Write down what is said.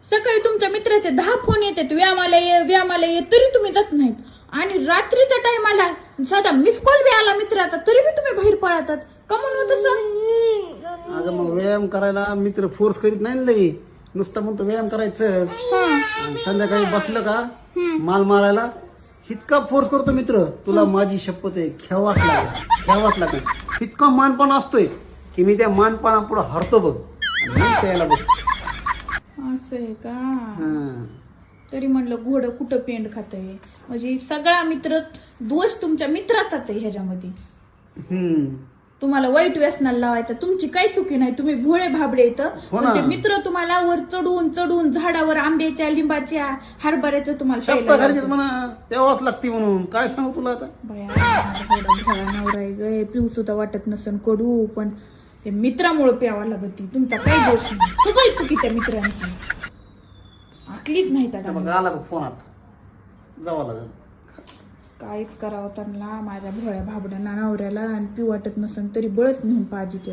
सकाळी तुमच्या मित्राचे 10 फोन येतात, व्यायामाला ये, तरी तुम्ही जात नाहीत. आणि रात्रीच्या टायमाला साधा मिस कॉल बी आला मित्राचा तरी बी तुम्ही बाहेर पळतात. का म्हणून तसं? अगं मग व्यायाम करायला मित्र फोर्स करीत नाही ना लई. नुसतं म्हणतो व्यायाम करायचं आणि संध्याकाळी बसलं का माल मारायला इतका फोर्स करतो मित्र, तुला माझी शपथ आहे, घ्यावाच लागेल. इतका मानपण असतोय की मी त्या मानपणा पुढे हरतो बघ आणि मग त्याला बसतो. असं आहे का? तरी म्हणलं घोडं कुठं पेंड खातंय. म्हणजे सगळा मित्र दोष तुमच्या मित्राचाच आहे ह्याच्यामध्ये. तुम्हाला वाईट व्यसनाला लावायचा, तुमची काही चुकी नाही, तुम्ही भोळे भाबडे येतं. पण ते मित्र तुम्हाला वर चढून झाडावर आंब्याच्या, लिंबाच्या, हरभऱ्याचं तुम्हाला तेव्हाच लागते म्हणून काय सांगू तुला आता. भोळा नवरा आहे गे, पिऊ सुद्धा वाटत नसन कडू, पण ते मित्रामुळे प्यावा लागत. तुमचा काही दोष नाही, सगळी चुकी त्या मित्रांची. आखलीच नाही त्याला. आला फोन आता जावं लागेल. काहीच करावं त्यांना माझ्या भोळ्या भाबड्या नवऱ्याला. आणि पिऊ वाटत नसन तरी बळच नेऊन पाहिजे ते.